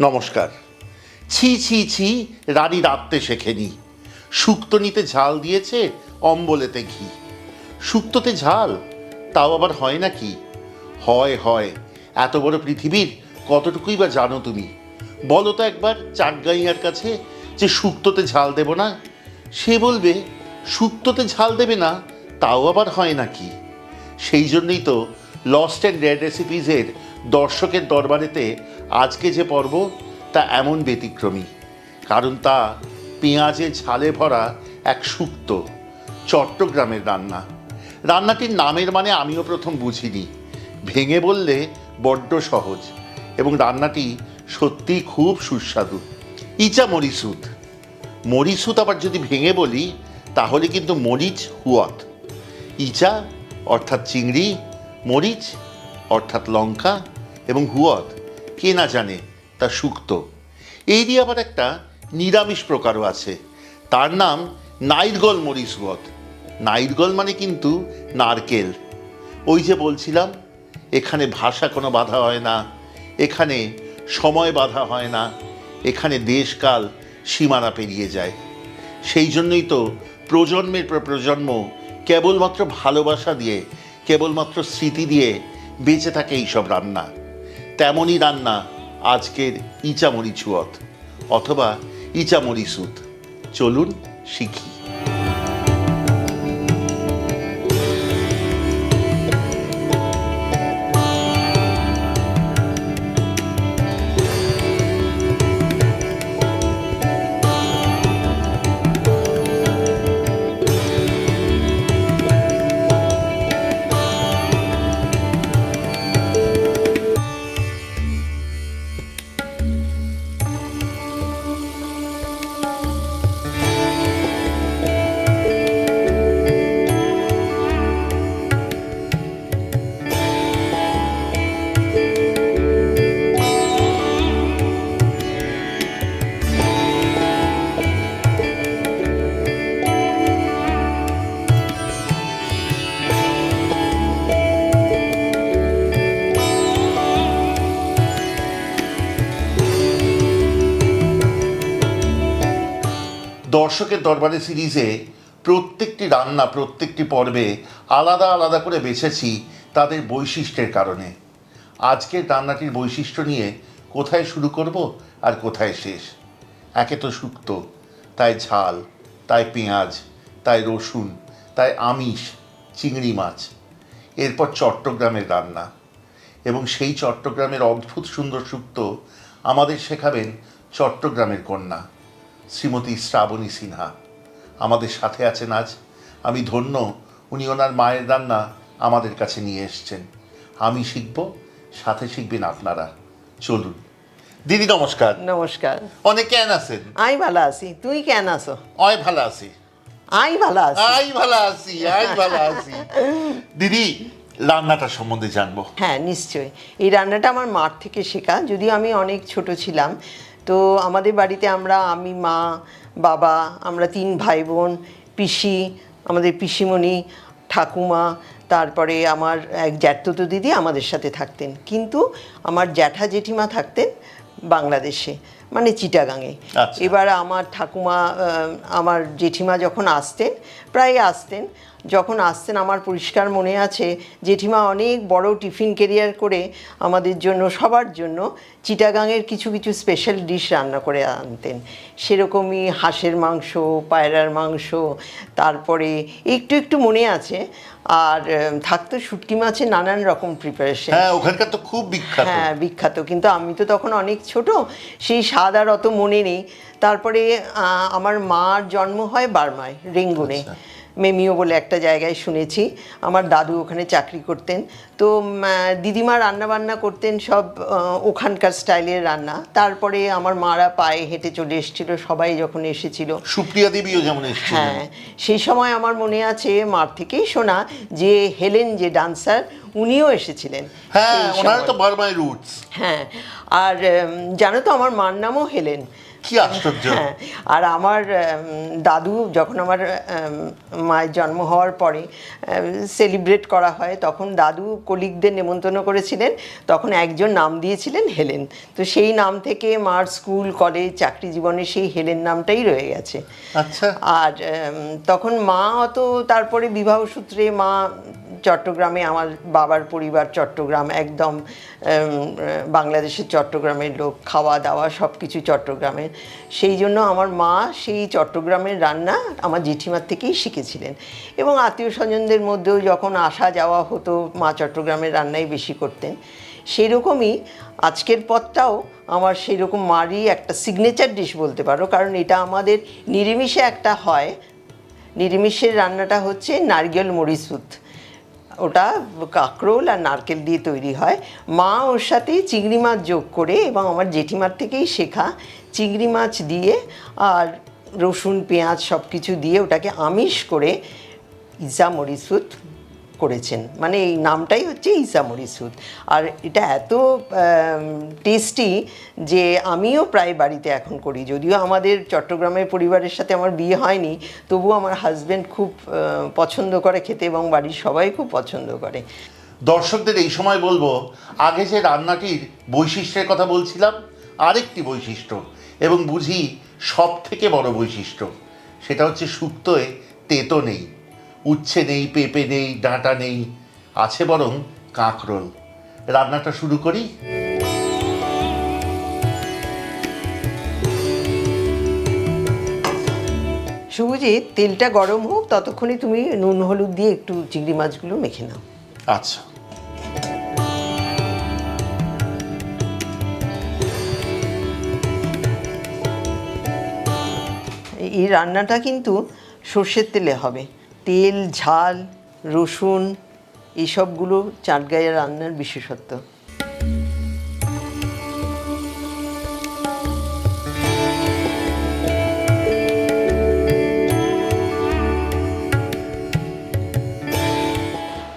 নমস্কার। ছি ছি ছি, রানী রাঁধতে শেখেনি, শুক্তো নিতে ঝাল দিয়েছে, অম্বলেতে ঘি। শুক্তোতে ঝাল, তাও আবার হয় নাকি? হয় হয়, এত বড় পৃথিবীর কতটুকুই বা জানো তুমি? বলো তো একবার চাটগাঁইয়ার কাছে যে শুক্তোতে ঝাল দেব না, সে বলবে শুক্তোতে ঝাল দেবে না, তাও আবার হয় নাকি? সেই জন্যই তো লস্ট অ্যান্ড রেয়ার রেসিপিজের দর্শকের দরবারেতে আজকে যে পর্ব, তা এমন ব্যতিক্রমী, কারণ তা পেঁয়াজে ঝালে ভরা এক শুক্তো, চট্টগ্রামের রান্না। রান্নাটির নামের মানে আমিও প্রথম বুঝিনি, ভেঙে বললে বড্ড সহজ, এবং রান্নাটি সত্যিই খুব সুস্বাদু। ইচা মরিসুদ। মরিসুদ আবার যদি ভেঙে বলি, তাহলে কিন্তু মরিচ হুয়াত। ইচা অর্থাৎ চিংড়ি, মরিচ অর্থাৎ লঙ্কা, এবং হুয়াত কে না জানে তা শুক্তো। এরই আবার একটা নিরামিষ প্রকারও আছে, তার নাম নাইরগল মরিচ হুয়াত। নাইরগল মানে কিন্তু নারকেল। ওই যে বলছিলাম, এখানে ভাষা কোনো বাধা হয় না, এখানে সময় বাধা হয় না, এখানে দেশকাল সীমানা পেরিয়ে যায়। সেই জন্যই তো প্রজন্মের পর প্রজন্ম কেবলমাত্র ভালোবাসা দিয়ে, কেবলমাত্র স্মৃতি দিয়ে বেঁচে থাকে এইসব রান্না। তেমনই রান্না আজকের ইচামরি চুয়ত, অথবা ইচামরি সুদ। চলুন শিখি। দর্শকের দরবারে সিরিজে প্রত্যেকটি রান্না, প্রত্যেকটি পর্বে আলাদা আলাদা করে বেছেছি তাদের বৈশিষ্ট্যের কারণে। আজকের রান্নাটির বৈশিষ্ট্য নিয়ে কোথায় শুরু করব আর কোথায় শেষ? একে তো শুক্তো, তাই ঝাল, তাই পেঁয়াজ, তাই রসুন, তাই আমিষ, চিংড়ি মাছ। এরপর চট্টগ্রামের রান্না, এবং সেই চট্টগ্রামের অদ্ভুত সুন্দর শুক্তো আমাদের শেখাবেন চট্টগ্রামের কন্যা শ্রীমতী শ্রাবণী সিনহা। আমাদের সাথে আছেন আজ। আমি ধন্য, উনি ওনার মায়ের রান্না আমাদের কাছে নিয়ে এসছেন। আমি শিখব, সাথে শিখবেন আপনারা। চলুন। দিদি নমস্কার। নমস্কার। অনেক কেন আছেন? আই ভালো আছি, তুই কেন আছো? অয় ভালো আছি। আই ভালো আছি। আই ভালো আছি, আই ভালো আছি। দিদি, রান্নাটা সম্বন্ধে জানবো। হ্যাঁ, নিশ্চয়ই। এই রান্নাটা আমার মার থেকে শেখা, যদিও আমি অনেক ছোট ছিলাম। তো আমাদের বাড়িতে আমি, মা, বাবা, আমরা 3 ভাই বোন, পিসি, আমাদের পিসিমণি, ঠাকুমা, তারপরে আমার এক জ্যাঠতো দিদি আমাদের সাথে থাকতেন। কিন্তু আমার জ্যাঠা জেঠিমা থাকতেন বাংলাদেশে, মানে চিটাগাঙে। আচ্ছা। এবার আমার ঠাকুমা, আমার জেঠিমা যখন আসতেন, প্রায় আসতেন, যখন আসতেন আমার পরিষ্কার মনে আছে, জেঠিমা অনেক বড় টিফিন ক্যারিয়ার করে আমাদের জন্য, সবার জন্য চিটাগাঙের কিছু কিছু স্পেশাল ডিশ রান্না করে আনতেন। সেরকমই হাঁসের মাংস, পায়রার মাংস, তারপরে একটু একটু মনে আছে। আর থাকতো শুটকি মাছের নানান রকম প্রিপারেশন। হ্যাঁ, ওখানকার তো খুব বিখ্যাত। হ্যাঁ, বিখ্যাত। কিন্তু আমি তো তখন অনেক ছোট, সেই স্বাদ আর অত মনে নেই। তারপরে আমার মার জন্ম হয় বার্মায়, রেঙ্গুনে। আচ্ছা। মেমিও বলে একটা জায়গায় শুনেছি। আমার দাদু ওখানে চাকরি করতেন। তো দিদিমা রান্নাবান্না করতেন সব ওখানকার স্টাইলের রান্না। তারপরে আমার মারা পায়ে হেঁটে চলে এসেছিলো, সবাই যখন এসেছিল। সুপ্রিয়া দেবীও যেমন এসেছিলেন। হ্যাঁ, সেই সময় আমার মনে আছে মার থেকেই শোনা যে হেলেন যে ডান্সার, উনিও এসেছিলেন। হ্যাঁ, সেই ওনার সময়। তো বার্মায় রুটস। হ্যাঁ, আর জানো তো আমার মার নামও হেলেন। কি আশ্চর্য! হ্যাঁ, আর আমার দাদু যখন আমার মায়ের জন্ম হওয়ার পরে সেলিব্রেট করা হয়, তখন দাদু কলিগদের নেমন্তন্ন করেছিলেন, তখন একজন নাম দিয়েছিলেন হেলেন। তো সেই নাম থেকে মার স্কুল, কলেজ, চাকরি জীবনে সেই হেলেন নামটাই রয়ে গেছে। আচ্ছা। আর তখন মা তো তারপরে বিবাহ সূত্রে মা চট্টগ্রামে, আমার বাবার পরিবার চট্টগ্রাম, একদম বাংলাদেশের চট্টগ্রামের লোক, খাওয়া দাওয়া সব কিছু চট্টগ্রামের। সেই জন্য আমার মা সেই চট্টগ্রামের রান্না আমার জেঠিমার থেকেই শিখেছিলেন, এবং আত্মীয় স্বজনদের মধ্যেও যখন আসা যাওয়া হতো মা চট্টগ্রামের রান্নাই বেশি করতেন। সেই রকমই আজকের পদটাও আমার সেই রকম মারই একটা সিগনেচার ডিশ বলতে পারো, কারণ এটা আমাদের নিরামিষে একটা হয়। নিরামিষের রান্নাটা হচ্ছে নারকেল মরিচুত, ওটা কাঁকরোল আর নারকেল দিয়ে তৈরি হয়। মা ওর সাথে চিংড়ি মাছ যোগ করে, এবং আমার জেঠিমার থেকেই শেখা, চিংড়ি মাছ দিয়ে আর রসুন পেঁয়াজ সব কিছু দিয়ে ওটাকে আমিষ করে ইজা মরিচুত করেছেন। মানে এই নামটাই হচ্ছে ইজা মরিচুত। আর এটা এত টেস্টি যে আমিও প্রায় বাড়িতে এখন করি। যদিও আমাদের চট্টগ্রামের পরিবারের সাথে আমার বিয়ে হয়নি, তবুও আমার হাজব্যান্ড খুব পছন্দ করে খেতে, এবং বাড়ির সবাই খুব পছন্দ করে। দর্শকদের এই সময় বলবো, আগে যে রান্নাটির বৈশিষ্ট্যের কথা বলছিলাম, আরেকটি বৈশিষ্ট্য, এবং বুঝি সব থেকে বড় বৈশিষ্ট্য, সেটা হচ্ছে শুক্তোয় তেতো নেই, উচ্ছে নেই, পেঁপে নেই, ডাঁটা নেই, আছে বরং কাঁকরোল। রান্নাটা শুরু করি। শুভজিৎ, তেলটা গরম হোক, ততক্ষণে তুমি নুন হলুদ দিয়ে একটু চিংড়ি মাছগুলো মেখে নাও। আচ্ছা। এই রান্নাটা কিন্তু সর্ষের তেলে হবে। তেল, ঝাল, রসুন এইসবগুলো চাটগাঁয়ের রান্নার বিশেষত্ব।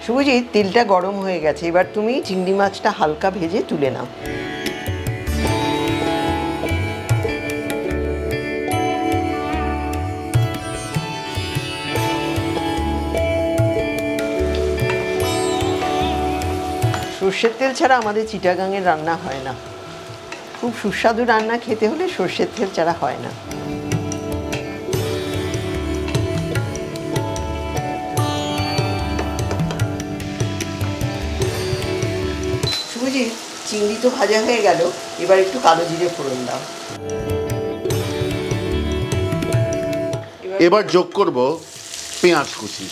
শুভজিৎ, তেলটা গরম হয়ে গেছে, এবার তুমি চিংড়ি মাছটা হালকা ভেজে তুলে নাও। সর্ষের তেল ছাড়া আমাদের চিটাগাংয়ের রান্না হয় না। খুব সুস্বাদু রান্না খেতে হলে সর্ষের তেল ছাড়া হয় না। শুভজিৎ, চিংড়ি তো ভাজা হয়ে গেল, এবার একটু কালো জিরে ফোড়ন দাও। এবার যোগ করব পেঁয়াজ কুচি।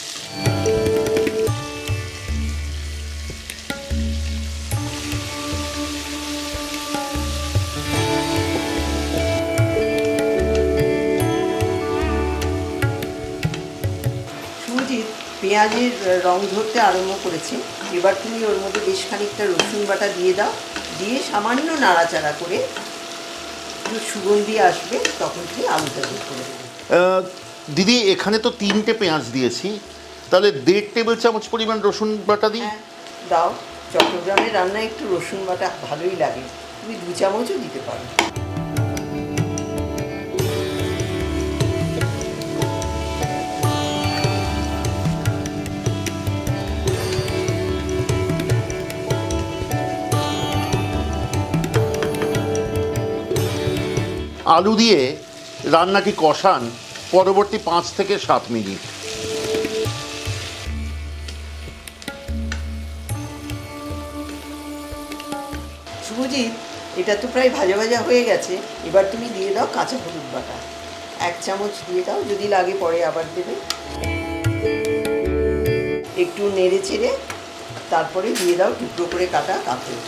শুভজিৎ, পেঁয়াজের রং ধরতে আরম্ভ করেছে, এবার তুমি ওর মধ্যে বেশ খানিকটা রসুন বাটা দিয়ে দাও, দিয়ে সামান্য নাড়াচাড়া করে একটু সুগন্ধি আসবে, তখন তুমি আলুটা যোগ করে দেবে। দিদি, এখানে তো 3টে পেঁয়াজ দিয়েছি, তাহলে 1.5 টেবিল চামচ পরিমাণ রসুন বাটা দিই? হ্যাঁ, দাও। চট্টগ্রামের রান্নায় একটু রসুন বাটা ভালোই লাগে, তুমি 2 চামচও দিতে পারো। আলু দিয়ে রান্নাটি কষান পরবর্তী 5 থেকে 7 মিনিট। শুভজিৎ, এটা তো প্রায় ভাজা ভাজা হয়ে গেছে, এবার তুমি দিয়ে দাও কাঁচা হলুদ বাটা। 1 চামচ দিয়ে দাও, যদি লাগে পরে আবার দেবে। একটু নেড়ে চেড়ে তারপরে দিয়ে দাও টুকরো করে কাটা কাঁকরোল।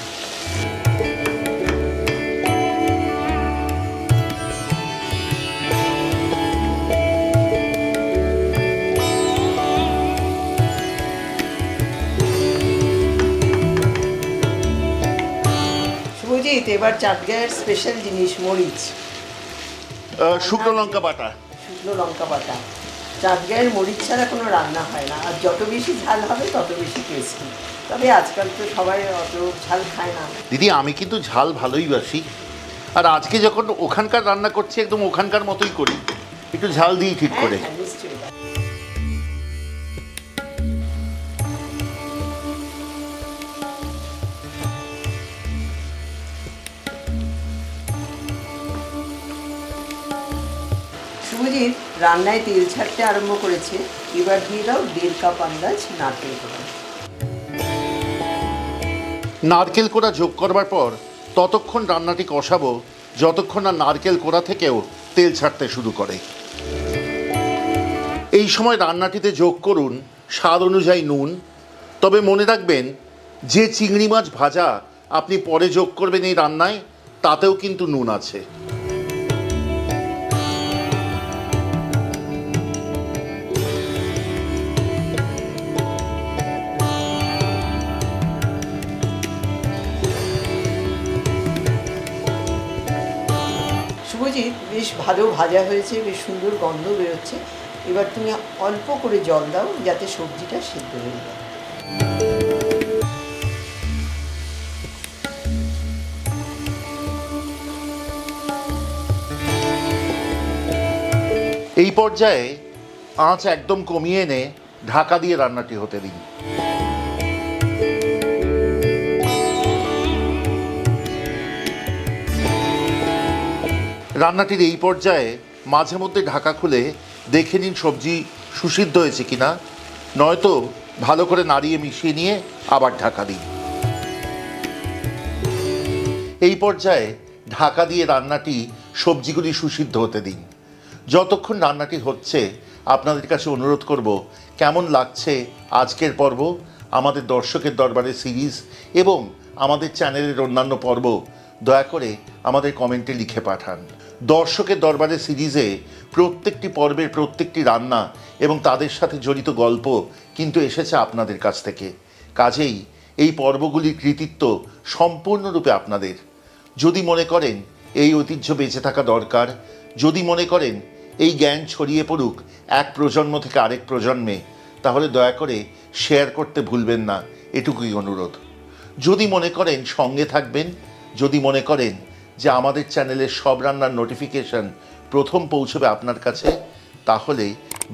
শুভজিৎ, এবার চাটগাঁয়ের স্পেশাল জিনিস মরিচ, শুকনো লঙ্কা বাটা। শুকনো লঙ্কা বাটা। চাটগাঁয়ের মরিচ ছাড়া কোনো রান্না হয় না, আর যত বেশি ঝাল হবে তত বেশি টেস্টি। তবে আজকাল তো সবাই অত ঝাল খায় না। দিদি, আমি কিন্তু ঝাল ভালোই বাসি। আর আজকে যখন ওখানকার রান্না করছি একদম ওখানকার মতোই করি, একটু ঝাল দিই ঠিক করে। হ্যাঁ, নিশ্চয়ই। শুভজিৎ রান্নায় তেল ছাড়তে আরম্ভ করেছে। এবার দিয়ে দাও 1.5 কাপ আন্দাজ নারকেল কোড়া। নারকেল কোড়া যোগ করবার পর ততক্ষণ রান্নাটি কষাবো যতক্ষণ না নারকেল কোড়া থেকেও তেল ছাড়তে শুরু করে। এই সময় রান্নাটিতে যোগ করুন স্বাদ অনুযায়ী নুন। তবে মনে রাখবেন, যে চিংড়ি মাছ ভাজা আপনি পরে যোগ করবেন এই রান্নায়, তাতেও কিন্তু নুন আছে। শুভজিৎ বেশ ভালো ভাজা হয়েছে, বেশ সুন্দর গন্ধ বেরোচ্ছে। এবার তুমি অল্প করে জল দাও যাতে সবজিটা সিদ্ধ হয়ে যায়। এই পর্যায়ে আঁচ একদম কমিয়ে এনে ঢাকা দিয়ে রান্নাটি হতে দিন। রান্নাটির এই পর্যায়ে মাঝে মধ্যে ঢাকা খুলে দেখে নিন সবজি সুসিদ্ধ হয়েছে কিনা, নয়তো ভালো করে নাড়িয়ে মিশিয়ে নিয়ে আবার ঢাকা দিন। এই পর্যায়ে ঢাকা দিয়ে রান্নাটি সবজিগুলি সুসিদ্ধ হতে দিন। যতক্ষণ রান্নাটি হচ্ছে আপনাদের কাছে অনুরোধ করব, কেমন লাগছে আজকের পর্ব, আমাদের দর্শকের দরবারে সিরিজ এবং আমাদের চ্যানেলের অন্যান্য পর্ব দয়া করে আমাদের কমেন্টে লিখে পাঠান। দর্শকের দরবারে সিরিজে প্রত্যেকটি পর্বের প্রত্যেকটি রান্না এবং তাদের সাথে জড়িত গল্প কিন্তু এসেছে আপনাদের কাছ থেকে। কাজেই এই পর্বগুলির কৃতিত্ব সম্পূর্ণরূপে আপনাদের। যদি মনে করেন এই ঐতিহ্য বেঁচে থাকা দরকার, যদি মনে করেন এই জ্ঞান ছড়িয়ে পড়ুক এক প্রজন্ম থেকে আরেক প্রজন্মে, তাহলে দয়া করে শেয়ার করতে ভুলবেন না, এটুকুই অনুরোধ। যদি মনে করেন সঙ্গে থাকবেন, যদি মনে করেন যে আমাদের চ্যানেলের সব রান্নার নোটিফিকেশন প্রথম পৌঁছবে আপনার কাছে, তাহলে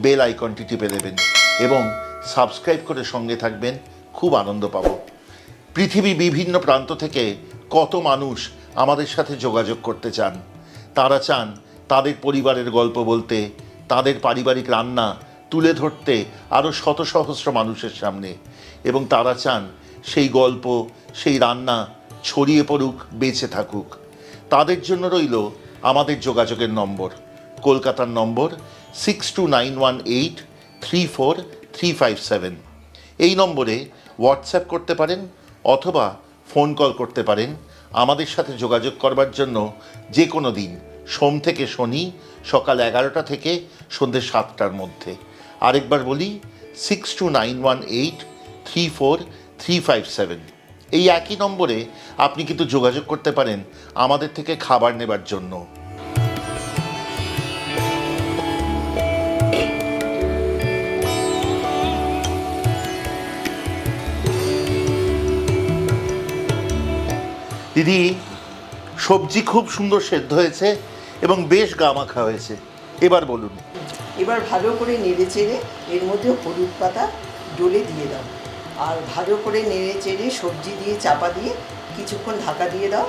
বেল আইকনটি টিপে দেবেন এবং সাবস্ক্রাইব করে সঙ্গে থাকবেন, খুব আনন্দ পাব। পৃথিবী বিভিন্ন প্রান্ত থেকে কত মানুষ আমাদের সাথে যোগাযোগ করতে চান। তারা চান তাদের পরিবারের গল্প বলতে, তাদের পারিবারিক রান্না তুলে ধরতে আরও শত সহস্র মানুষের সামনে, এবং তারা চান সেই গল্প, সেই রান্না ছড়িয়ে পড়ুক, বেঁচে থাকুক। তাদের জন্য রইল আমাদের যোগাযোগের নম্বর, কলকাতার নম্বর 6291834357। এই নম্বরে হোয়াটসঅ্যাপ করতে পারেন অথবা ফোন কল করতে পারেন। আমাদের সাথে যোগাযোগ করবার জন্য যে কোনো দিন, সোম থেকে শনি, সকাল 11টা থেকে সন্ধ্যে 7টার মধ্যে। আরেকবার বলি, 6291834357। এই একই নম্বরে আপনি কিন্তু যোগাযোগ করতে পারেন আমাদের থেকে খাবার নেবার জন্য। দিদি, সবজি খুব সুন্দর সেদ্ধ হয়েছে এবং বেশ গামাখা হয়েছে। এবার বলুন। এবার ভালো করে নেড়ে চেড়ে এর মধ্যে হলুদ পাতা ডলে দিয়ে দাও, আর ভালো করে নেড়ে চেড়ে সবজি দিয়ে চাপা দিয়ে কিছুক্ষণ ঢাকা দিয়ে দাও,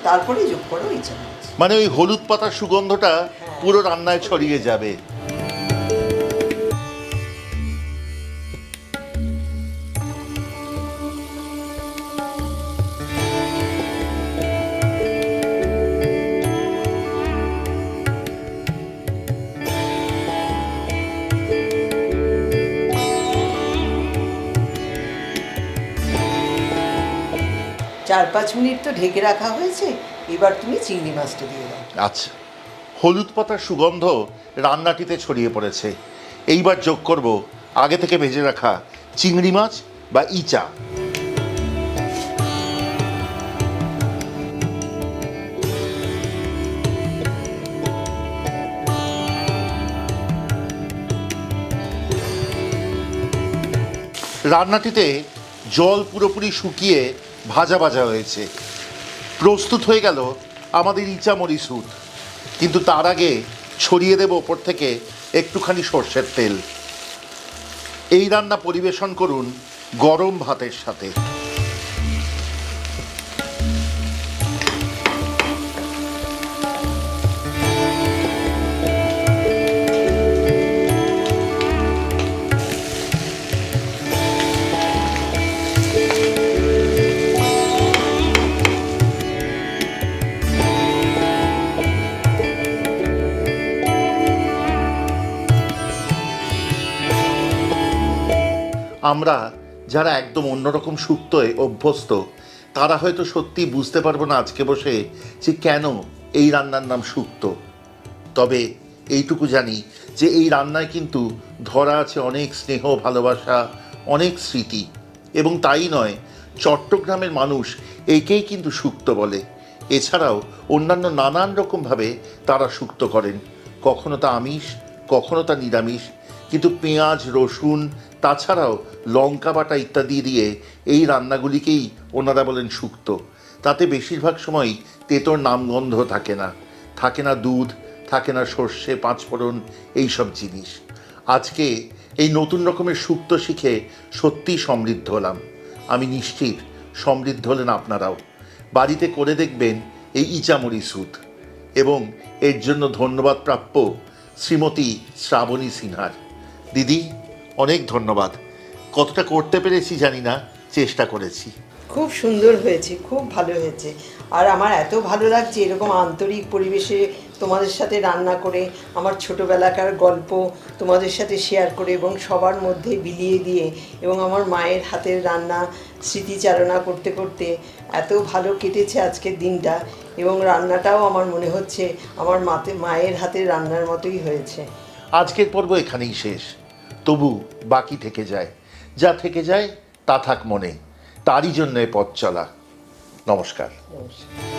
তারপরে যোগ করো এই চামচ। মানে ওই হলুদ পাতার সুগন্ধটা পুরো রান্নায় ছড়িয়ে যাবে। চার 5 মিনিট তো ঢেকে রাখা হয়েছে, এবার তুমি চিংড়ি মাছটা দিয়ে দাও। আচ্ছা, হলুদ পাতার সুগন্ধ রান্নাটিতে ছড়িয়ে পড়েছে। এইবার যোগ করব আগে থেকে ভেজে রাখা চিংড়ি মাছ বা ইচা। রান্নাটিতে জল পুরোপুরি শুকিয়ে ভাজা ভাজা হয়েছে। প্রস্তুত হয়ে গেল আমাদের ইচামরি স্যুপ, কিন্তু তার আগে ছড়িয়ে দেব ওপর থেকে একটুখানি সর্ষের তেল। এই রান্না পরিবেশন করুন গরম ভাতের সাথে। আমরা যারা একদম অন্যরকম শুক্তোয় অভ্যস্ত, তারা হয়তো সত্যি বুঝতে পারবো না আজকে বসে যে কেন এই রান্নার নাম শুক্তো। তবে এইটুকু জানি যে এই রান্নায় কিন্তু ধরা আছে অনেক স্নেহ, ভালোবাসা, অনেক স্মৃতি। এবং তাই নয়, চট্টগ্রামের মানুষ একেই কিন্তু শুক্তো বলে। এছাড়াও অন্যান্য নানান রকমভাবে তারা শুক্তো করেন, কখনো তা আমিষ, কখনো তা নিরামিষ, কিন্তু পেঁয়াজ, রসুন, তাছাড়াও লঙ্কা বাটা ইত্যাদি দিয়ে এই রান্নাগুলিকেই ওনারা বলেন শুক্তো। তাতে বেশিরভাগ সময়ই তেঁতোর নামগন্ধ থাকে না, থাকে না দুধ, থাকে না সর্ষে, পাঁচফোড়ন, এইসব জিনিস। আজকে এই নতুন রকমের শুক্তো শিখে সত্যিই সমৃদ্ধ হলাম। আমি নিশ্চিত সমৃদ্ধ হলেন আপনারাও। বাড়িতে করে দেখবেন এই ইচামরি স্যুপ। এবং এর জন্য ধন্যবাদ প্রাপ্য শ্রীমতী শ্রাবণী সিনহার। দিদি, অনেক ধন্যবাদ। কতটা করতে পেরেছি জানি না, চেষ্টা করেছি। খুব সুন্দর হয়েছে, খুব ভালো হয়েছে। আর আমার এত ভালো লাগছে এরকম আন্তরিক পরিবেশে তোমাদের সাথে রান্না করে, আমার ছোটোবেলাকার গল্প তোমাদের সাথে শেয়ার করে এবং সবার মধ্যে বিলিয়ে দিয়ে, এবং আমার মায়ের হাতের রান্না স্মৃতিচারণা করতে করতে এত ভালো কেটেছে আজকের দিনটা। এবং রান্নাটাও আমার মনে হচ্ছে আমার মায়ের হাতের রান্নার মতোই হয়েছে। আজকের পর্ব এখানেই শেষ। তবু বাকি থেকে যায়, যা থেকে যায় তা থাক মনে, তারই জন্য পথ চলা। নমস্কার। নমস্কার।